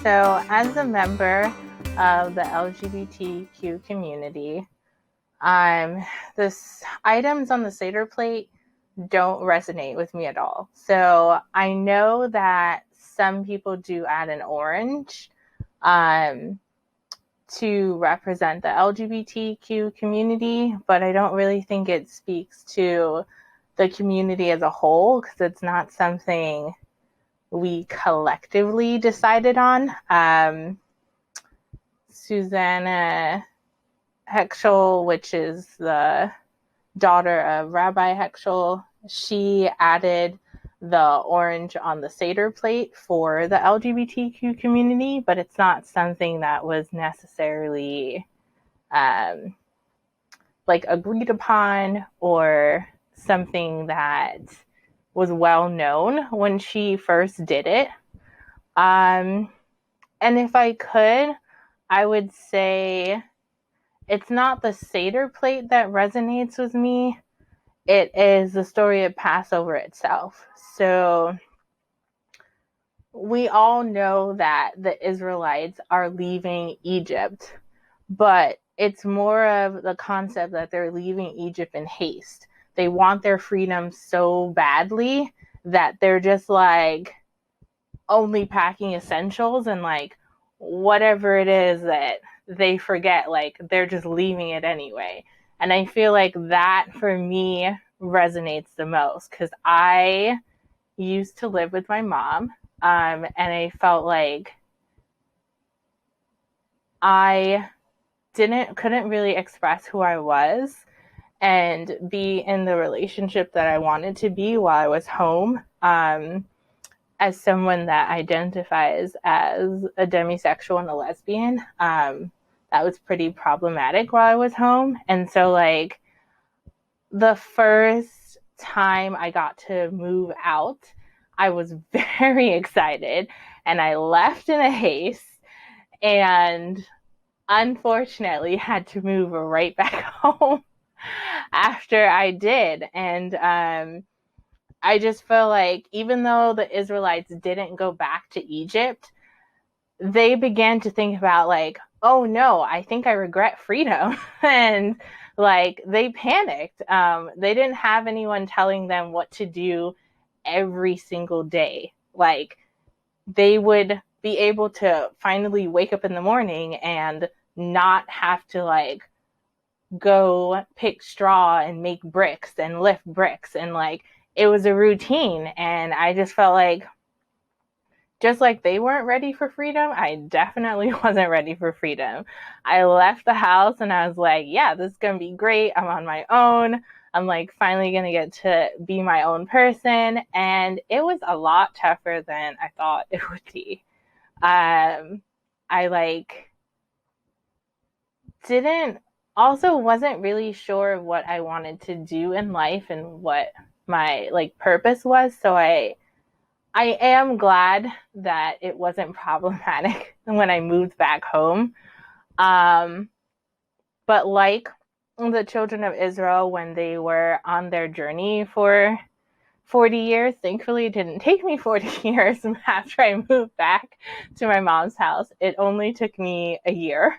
So, as a member of the LGBTQ community, the items on the Seder plate don't resonate with me at all. So, I know that some people do add an orange to represent the LGBTQ community, but I don't really think it speaks to the community as a whole because it's not something we collectively decided on. Susanna Heschel, which is the daughter of Rabbi Heschel, she added the orange on the Seder plate for the LGBTQ community, but it's not something that was necessarily agreed upon or something that was well known when she first did it. And if I could, I would say it's not the Seder plate that resonates with me. It is the story of Passover itself. So we all know that the Israelites are leaving Egypt, but it's more of the concept that they're leaving Egypt in haste. They want their freedom so badly that they're just only packing essentials and whatever it is that they forget, they're just leaving it anyway. And I feel like that for me resonates the most because I used to live with my mom, and I felt like I couldn't really express who I was and be in the relationship that I wanted to be while I was home, as someone that identifies as a demisexual and a lesbian. That was pretty problematic while I was home. And so the first time I got to move out, I was very excited and I left in a haste and unfortunately had to move right back home after I did. And I just feel like even though the Israelites didn't go back to Egypt, they began to think about oh no, I think I regret freedom. And they panicked. They didn't have anyone telling them what to do every single day. They would be able to finally wake up in the morning and not have to go pick straw and make bricks and lift bricks. And it was a routine. And I just felt just like they weren't ready for freedom, I definitely wasn't ready for freedom. I left the house and I was like, yeah, this is going to be great. I'm on my own. I'm finally going to get to be my own person. And it was a lot tougher than I thought it would be. I wasn't really sure of what I wanted to do in life and what my purpose was. So I am glad that it wasn't problematic when I moved back home. But the children of Israel, when they were on their journey for 40 years, thankfully it didn't take me 40 years after I moved back to my mom's house. It only took me a year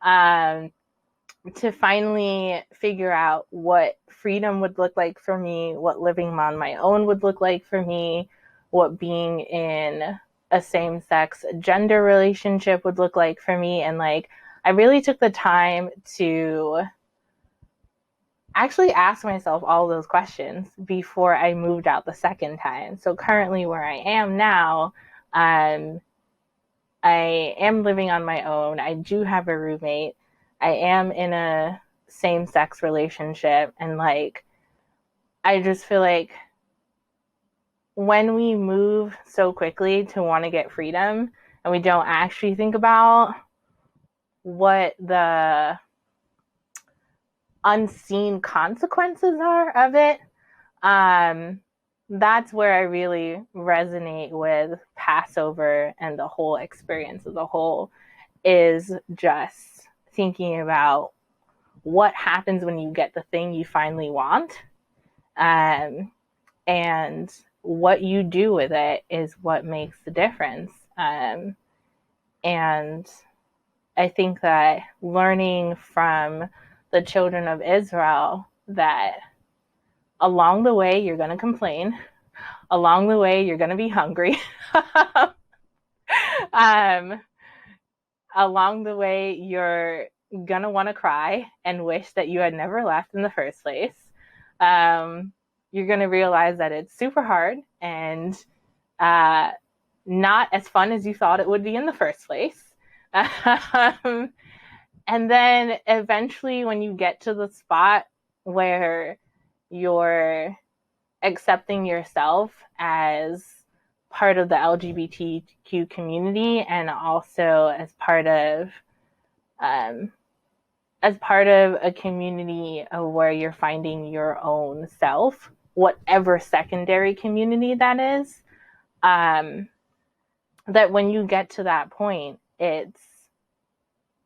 to finally figure out what freedom would look like for me, what living on my own would look like for me, what being in a same-sex gender relationship would look like for me. And I really took the time to actually ask myself all those questions before I moved out the second time. So currently where I am now, I am living on my own. I do have a roommate. I am in a same-sex relationship. And I just feel like when we move so quickly to want to get freedom and we don't actually think about what the unseen consequences are of it, that's where I really resonate with Passover and the whole experience as a whole, is just thinking about what happens when you get the thing you finally want, and what you do with it is what makes the difference. And I think that learning from the children of Israel that along the way you're going to complain, along the way you're going to be hungry, um, along the way you're going to want to cry and wish that you had never left in the first place. Um, you're going to realize that it's super hard and uh, not as fun as you thought it would be in the first place. Um, and then eventually, when you get to the spot where you're accepting yourself as part of the LGBTQ community and also um, as part of a community where you're finding your own self, whatever secondary community that is, that when you get to that point,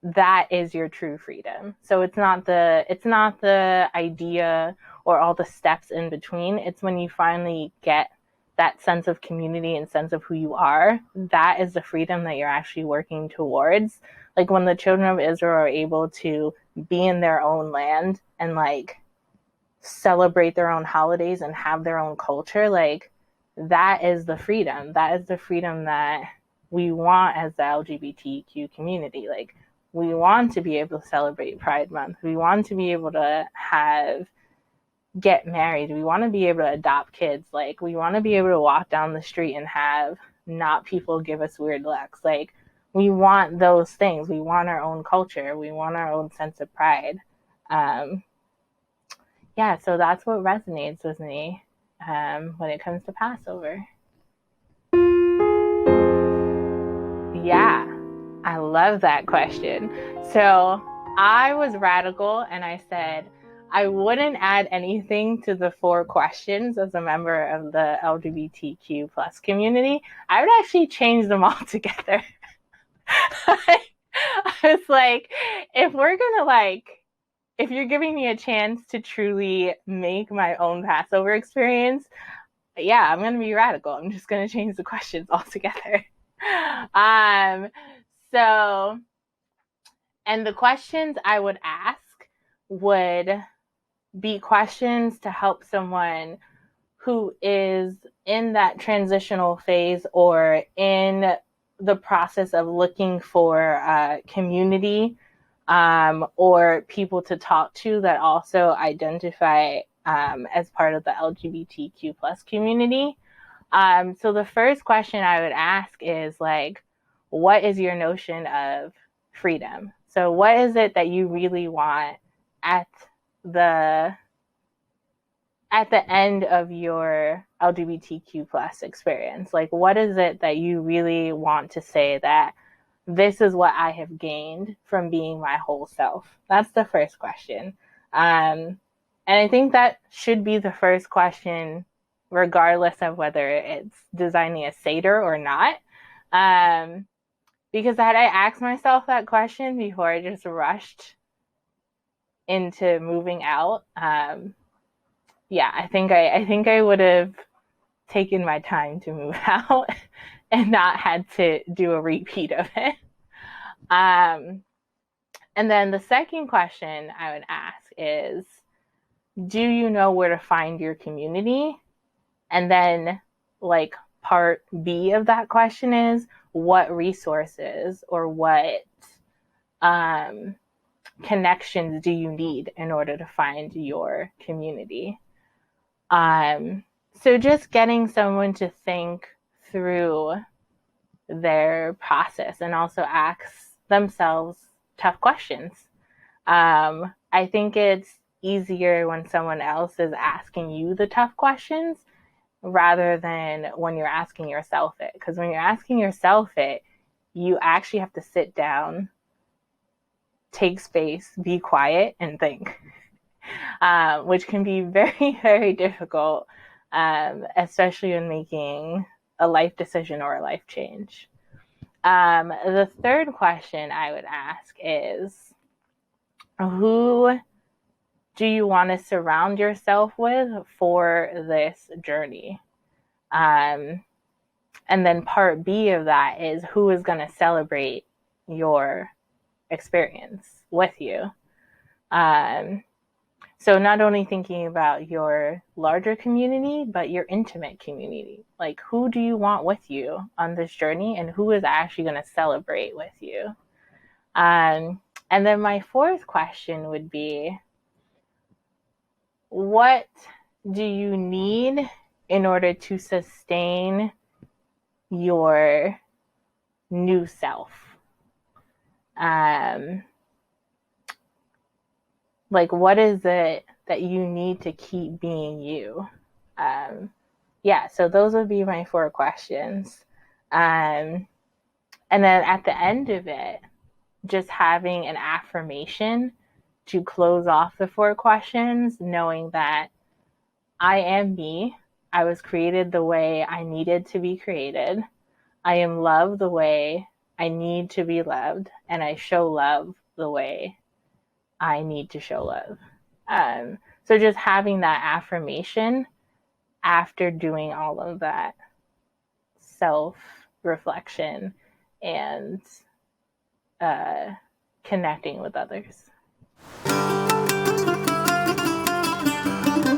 that is your true freedom. So it's not the idea or all the steps in between. It's when you finally get that sense of community and sense of who you are. That is the freedom that you're actually working towards. Like when the children of Israel are able to be in their own land and like celebrate their own holidays and have their own culture, like that is the freedom. That is the freedom that we want as the LGBTQ community. Like we want to be able to celebrate Pride Month. We want to be able to get married. We want to be able to adopt kids. Like we want to be able to walk down the street and have not people give us weird looks. Like we want those things. We want our own culture. We want our own sense of pride. Yeah, so that's what resonates with me when it comes to Passover. Yeah, I love that question. So I was radical and I said I wouldn't add anything to the 4 questions as a member of the LGBTQ plus community. I would actually change them all together. I was like, if you're giving me a chance to truly make my own Passover experience, yeah, I'm going to be radical. I'm just going to change the questions altogether. Um, so, and the questions I would ask would be questions to help someone who is in that transitional phase or in the process of looking for community or people to talk to that also identify as part of the LGBTQ plus community. So the first question I would ask is like, what is your notion of freedom? So what is it that you really want at the end of your LGBTQ plus experience? Like, what is it that you really want to say that this is what I have gained from being my whole self? That's the first question. And I think that should be the first question, regardless of whether it's designing a Seder or not. Because had I asked myself that question before I just rushed into moving out, yeah, I think I would have taken my time to move out and not had to do a repeat of it. And then the second question I would ask is, do you know where to find your community? And then like part B of that question is, what resources or what connections do you need in order to find your community? So just getting someone to think through their process and also ask themselves tough questions. I think it's easier when someone else is asking you the tough questions rather than when you're asking yourself it. Because when you're asking yourself it, you actually have to sit down, take space, be quiet, and think, which can be very, very difficult, especially when making a life decision or a life change. The third question I would ask is, who do you want to surround yourself with for this journey? And then part B of that is who is going to celebrate your experience with you. So not only thinking about your larger community, but your intimate community. Like, who do you want with you on this journey, and who is actually going to celebrate with you? And then my fourth question would be, what do you need in order to sustain your new self? Like, what is it that you need to keep being you? Yeah, so those would be my 4 questions. And then at the end of it, just having an affirmation to close off the 4 questions, knowing that I am me. I was created the way I needed to be created. I am loved the way I need to be loved, and I show love the way I need to show love. So just having that affirmation after doing all of that self-reflection and connecting with others.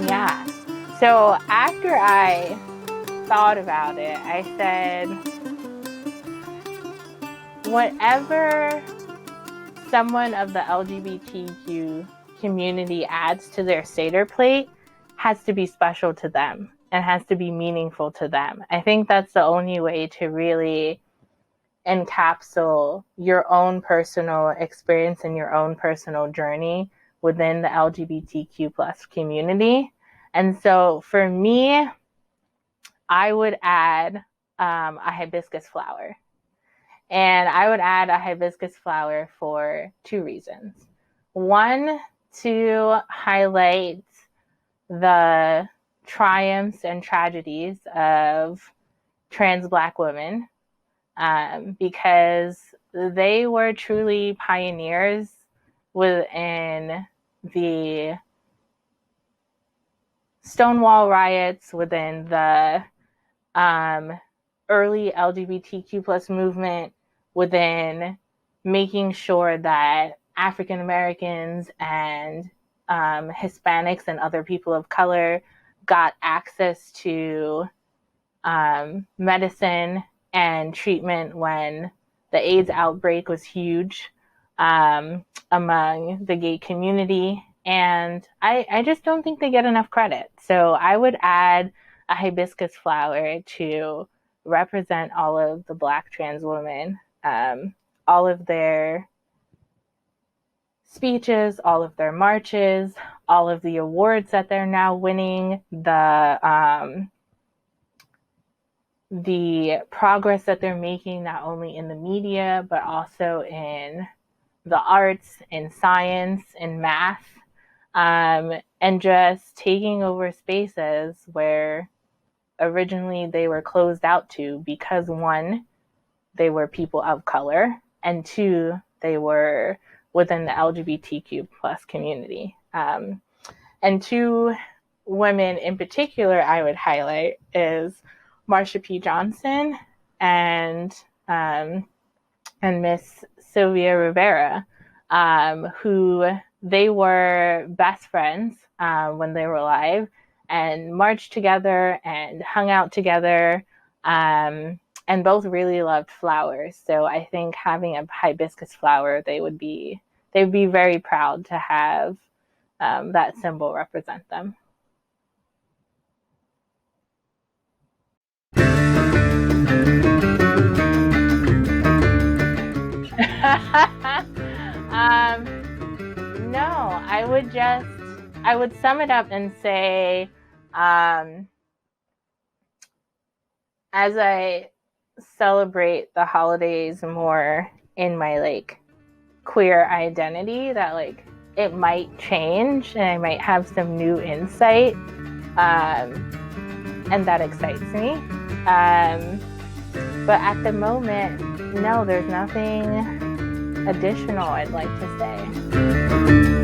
Yeah. So after I thought about it, I said, whatever someone of the LGBTQ community adds to their Seder plate has to be special to them and has to be meaningful to them. I think that's the only way to really encapsulate your own personal experience and your own personal journey within the LGBTQ plus community. And so for me, I would add a hibiscus flower. And I would add a hibiscus flower for 2 reasons. One, to highlight the triumphs and tragedies of trans Black women, because they were truly pioneers within the Stonewall riots, within the early LGBTQ plus movement, within making sure that African Americans and Hispanics and other people of color got access to medicine and treatment when the AIDS outbreak was huge among the gay community. And I just don't think they get enough credit. So I would add a hibiscus flower to represent all of the Black trans women, all of their speeches, all of their marches, all of the awards that they're now winning, the progress that they're making, not only in the media, but also in the arts, in science, in math, and just taking over spaces where originally they were closed out to, because 1, they were people of color, and 2, they were within the LGBTQ plus community. And 2 women in particular I would highlight is Marsha P. Johnson and Miss Sylvia Rivera, who they were best friends when they were alive, and marched together and hung out together, and both really loved flowers. So I think having a hibiscus flower, they would be very proud to have that symbol represent them. No, I would sum it up and say, as I celebrate the holidays more in my queer identity, that it might change and I might have some new insight, and that excites me. But at the moment, no, there's nothing additional I'd like to say.